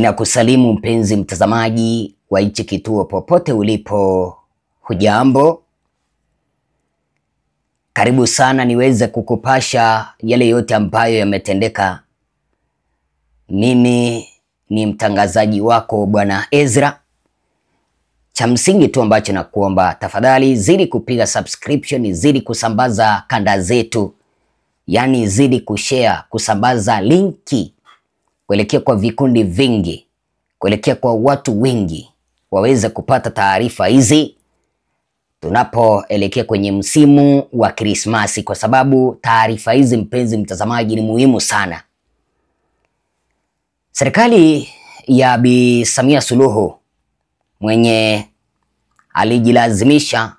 Ninakusalimu mpenzi mtazamaji wa hichi kituo popote ulipo, hujambo? Karibu sana niweze kukupasha yale yote ambayo yametendeka. Mimi ni mtangazaji wako Bwana Ezra. Cha msingi tu ambacho nakuomba, tafadhali zidi kupiga subscription, zidi kusambaza kanda zetu. Yani zidi kushare, kusambaza linki kuelekea kwa vikundi vingi, kuelekea kwa watu wengi waweze kupata taarifa hizi tunapoelekea kwenye msimu wa Krismasi, kwa sababu taarifa hizi mpenzi mtazamaji ni muhimu sana. Serikali ya Bi Samia Suluhu mwenye alijilazimisha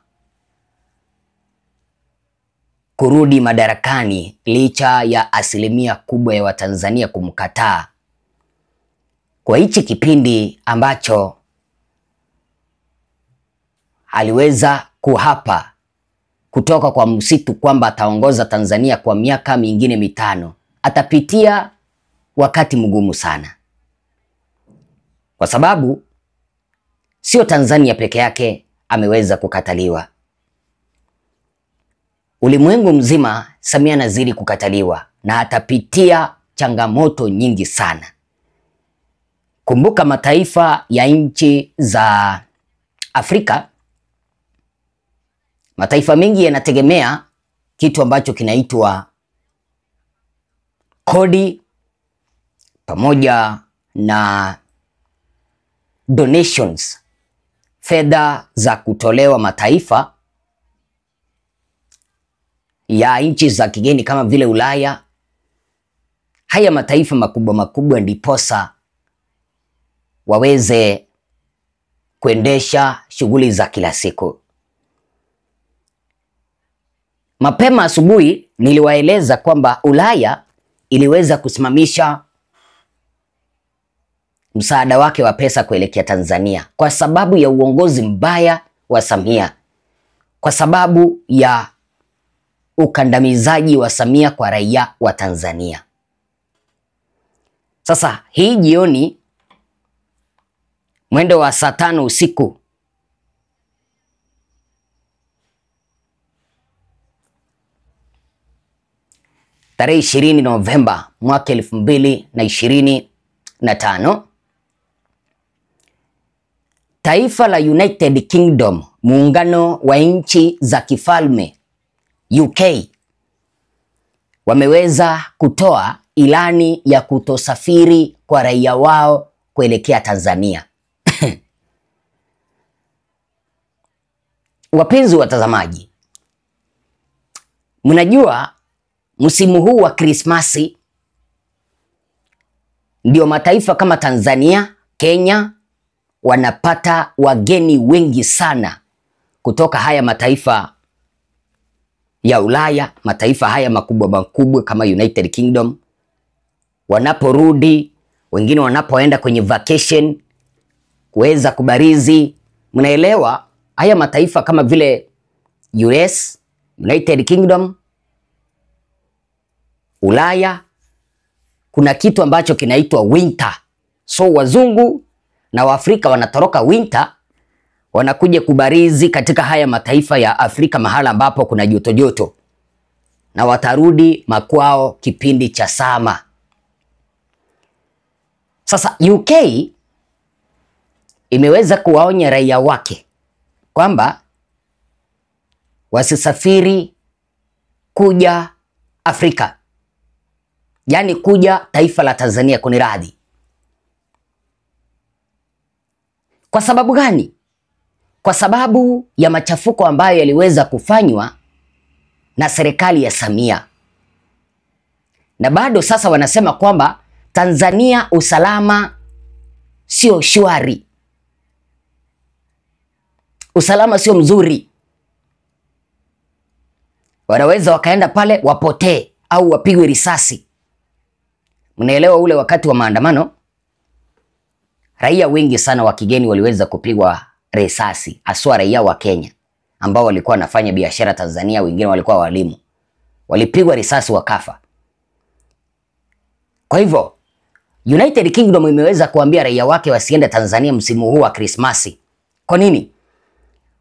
kurudi madarakani licha ya asilimia kubwa ya Watanzania kumkataa, kwa hichi kipindi ambacho aliweza kuhapa kutoka kwa msitu kwamba ataongoza Tanzania kwa miaka mingine mitano, atapitia wakati mgumu sana, kwa sababu sio Tanzania peke yake ameweza kukataliwa. Ulimwengu mzima Samia anazidi kukataliwa na atapitia changamoto nyingi sana. Kumbuka mataifa ya nchi za Afrika, mataifa mengi yanategemea kitu ambacho kinaitwa kodi pamoja na donations, fedha za kutolewa mataifa ya nchi za kigeni kama vile Ulaya. Haya mataifa makubwa makubwa ndiposa waweze kuendesha shughuli za kila siku. Mapema asubuhi niliwaeleza kwamba Ulaya iliweza kusimamisha msaada wake wa pesa kuelekea Tanzania kwa sababu ya uongozi mbaya wa Samia, kwa sababu ya ukandamizaji wa Samia kwa raia wa Tanzania. Sasa hii jioni mwendo wa saa 5 usiku tarehe 20 Novemba mwaka 2025, taifa la United Kingdom, muungano wa nchi za kifalme UK, wameweza kutoa ilani ya kutosafiri kwa raia wao kuelekea Tanzania. Wapenzi watazamaji, mnajua msimu huu wa Krismasi ndio mataifa kama Tanzania, Kenya wanapata wageni wengi sana kutoka haya mataifa ya Ulaya, mataifa haya makubwa makubwa kama United Kingdom. Wanaporudi, wengine wanapoenda kwenye vacation kuweza kubarizi, mnaelewa haya mataifa kama vile US, United Kingdom, Ulaya, kuna kitu ambacho kinaitwa winter. So wazungu na Waafrika wanatoroka winter, wanakuja kubarizi katika haya mataifa ya Afrika mahala ambapo kuna joto joto, na watarudi makwao kipindi cha sama. Sasa UK imeweza kuwaonya raia wake kwamba wasisafiri kuja Afrika, yani kuja taifa la Tanzania, kuniradhi. Kwa sababu gani? Kwa sababu ya machafuko ambayo yaliweza kufanywa na serikali ya Samia. Na bado sasa wanasema kwamba Tanzania usalama sio shwari, usalama sio mzuri. Wanaweza wakaenda pale wapotee au wapigwe risasi. Mnaelewa ule wakati wa maandamano, raia wengi sana wa kigeni waliweza kupigwa risasi, haswa raia wa Kenya ambao walikuwa wanafanya biashara Tanzania, wengine walikuwa walimu. Walipigwa risasi wakafa. Kwa hivyo United Kingdom imeweza kuambia raia wake wasiende Tanzania msimu huu wa Krismasi. Kwa nini?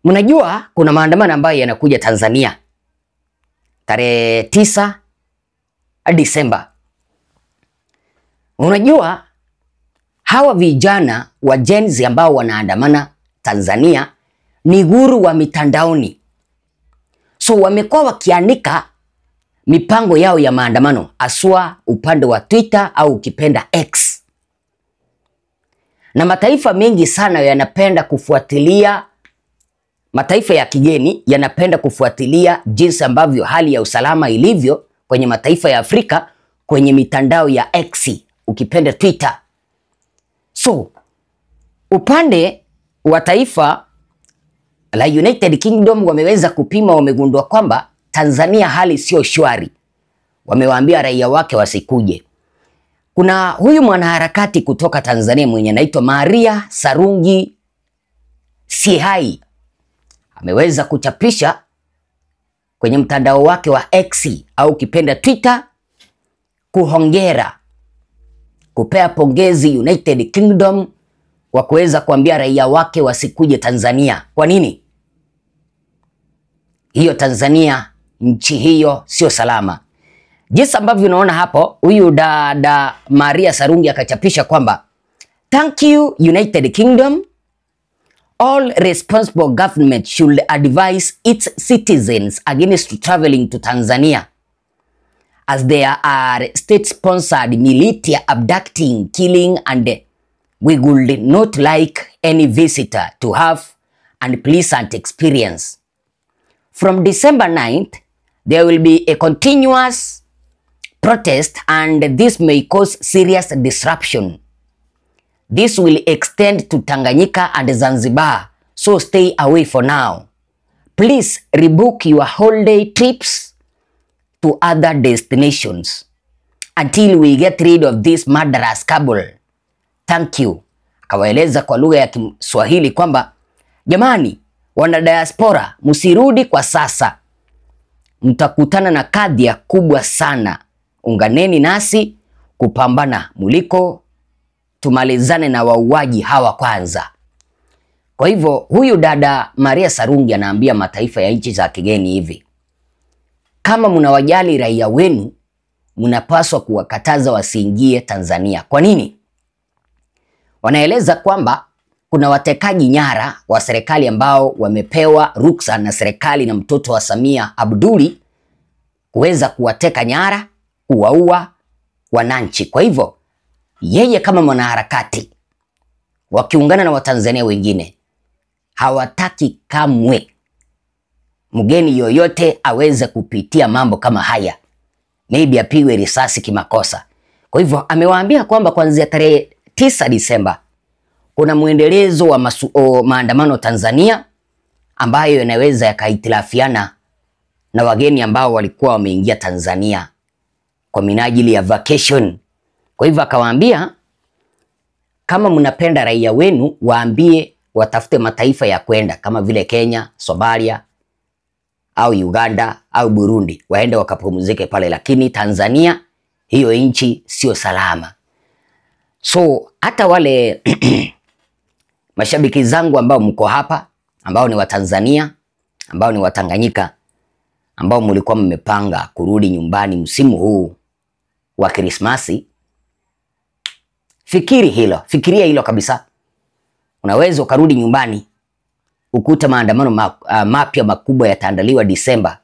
Mnajua kuna maandamano ambayo yanakuja Tanzania tarehe 9 Disemba. Unajua hawa vijana wa Gen Z ambao wanaandamana Tanzania ni guru wa mitandaoni. So wamekuwa wakiandika mipango yao ya maandamano aswa upande wa Twitter au ukipenda X. Na mataifa mengi sana yanapenda kufuatilia, mataifa ya kigeni yanapenda kufuatilia jinsi ambavyo hali ya usalama ilivyo kwenye mataifa ya Afrika kwenye mitandao ya X, ukipenda Twitter. So upande wa taifa la United Kingdom wameweza kupima, wamegundua kwamba Tanzania hali sio shwari. Wamewaambia raia wake wasikuje. Kuna huyu mwanaharakati kutoka Tanzania mwenye anaitwa Maria Sarungi Sihai. Ameweza kuchapisha kwenye mtandao wake wa X au kipenda Twitter kuhongera, kupea pongezi United Kingdom kwa kuweza kuambia raia wake wasikuje Tanzania. Kwa nini? Hiyo Tanzania, nchi hiyo sio salama. Jinsi ambavyo unaona hapo, huyu dada Maria Sarungi akachapisha kwamba thank you United Kingdom. All responsible government should advise its citizens against traveling to Tanzania, as there are state-sponsored militia abducting, killing, and we would not like any visitor to have an unpleasant experience. From December 9th, there will be a continuous protest and this may cause serious disruption. This will extend to Tanganyika and Zanzibar, so stay away for now. Please rebook your holiday trips to other destinations until we get rid of this murderous cabal. Thank you. Akawaeleza kwa lugha ya Kiswahili kwamba jamani, wana diaspora, msirudi kwa sasa. Mtakutana na kadhia kubwa sana. Unganeni nasi kupambana muliko, tumalizane na wauaji hawa kwanza. Kwa hivyo huyu dada Maria Sarungi anaambia mataifa ya nchi za kigeni hivi: kama mnawajali raia wenu, mnapaswa kuwakataza wasiingie Tanzania. Kwa nini? Wanaeleza kwamba kuna watekaji nyara wa serikali ambao wamepewa ruksa na serikali na mtoto wa Samia Abduli kuweza kuwateka nyara, kuwaua wananchi. Kwa hivyo yeye kama mwanaharakati wakiungana na Watanzania wengine hawataki kamwe mgeni yoyote aweze kupitia mambo kama haya, maybe apigwe risasi kimakosa. Kwa hivyo amewaambia kwamba kuanzia tarehe 9 Disemba kuna muendelezo wa maandamano Tanzania ambayo yanaweza yakahitilafiana na wageni ambao walikuwa wameingia Tanzania kwa minajili ya vacation. Kwa hivyo akawaambia kama mnapenda raia wenu, waambie watafute mataifa ya kwenda kama vile Kenya, Somalia au Uganda au Burundi, waende wakapumzike pale, lakini Tanzania hiyo nchi sio salama. So hata wale mashabiki zangu ambao mko hapa, ambao ni Watanzania, ambao ni Watanganyika, ambao mlikuwa mmepanga kurudi nyumbani msimu huu wa Krismasi, fikiria hilo kabisa. Unaweza ukarudi nyumbani ukuta maandamano mapya makubwa yataandaliwa Disemba,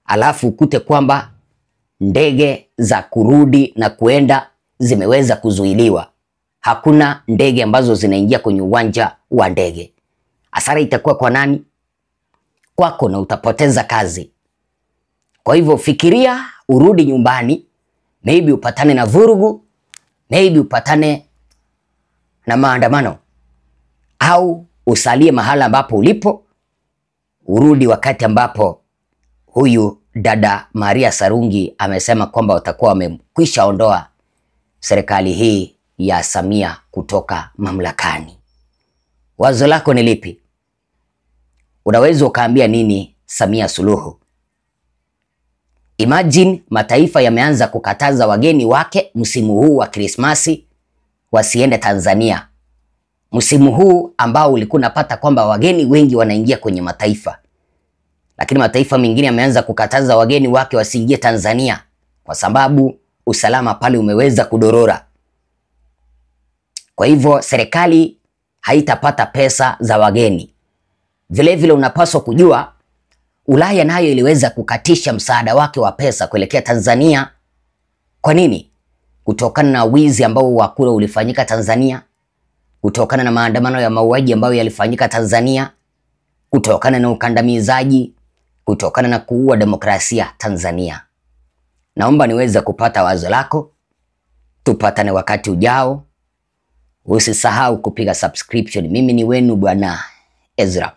alafu ukute kwamba ndege za kurudi na kuenda zimeweza kuzuiliwa. Hakuna ndege ambazo zinaingia kwenye uwanja wa ndege. Hasara itakuwa kwa nani? Kwako, na utapoteza kazi. Kwa hivyo fikiria urudi nyumbani, maybe upatane na vurugu, maybe upatane na maandamano, au usalie mahala ambapo ulipo, urudi wakati ambapo huyu dada Maria Sarungi amesema kwamba watakuwa wamekwisha ondoa serikali hii ya Samia kutoka mamlakani. Wazo lako ni lipi? Unaweza ukaambia nini Samia Suluhu? Imagine mataifa yameanza kukataza wageni wake msimu huu wa Krismasi wasiende Tanzania. Msimu huu ambao ulikuwa unapata kwamba wageni wengi wanaingia kwenye mataifa. Lakini mataifa mengine yameanza kukataza wageni wake wasiingie Tanzania kwa sababu usalama pale umeweza kudorora. Kwa hivyo serikali haitapata pesa za wageni. Vile vile unapaswa kujua Ulaya nayo iliweza kukatisha msaada wake wa pesa kuelekea Tanzania. Kwa nini? Kutokana na wizi ambao wa kura ulifanyika Tanzania, kutokana na maandamano ya mauaji ambayo yalifanyika Tanzania, kutokana na ukandamizaji, kutokana na kuua demokrasia Tanzania. Naomba niweze kupata wazo lako. Tupatane wakati ujao. Usisahau kupiga subscription. Mimi ni wenu Bwana Ezra.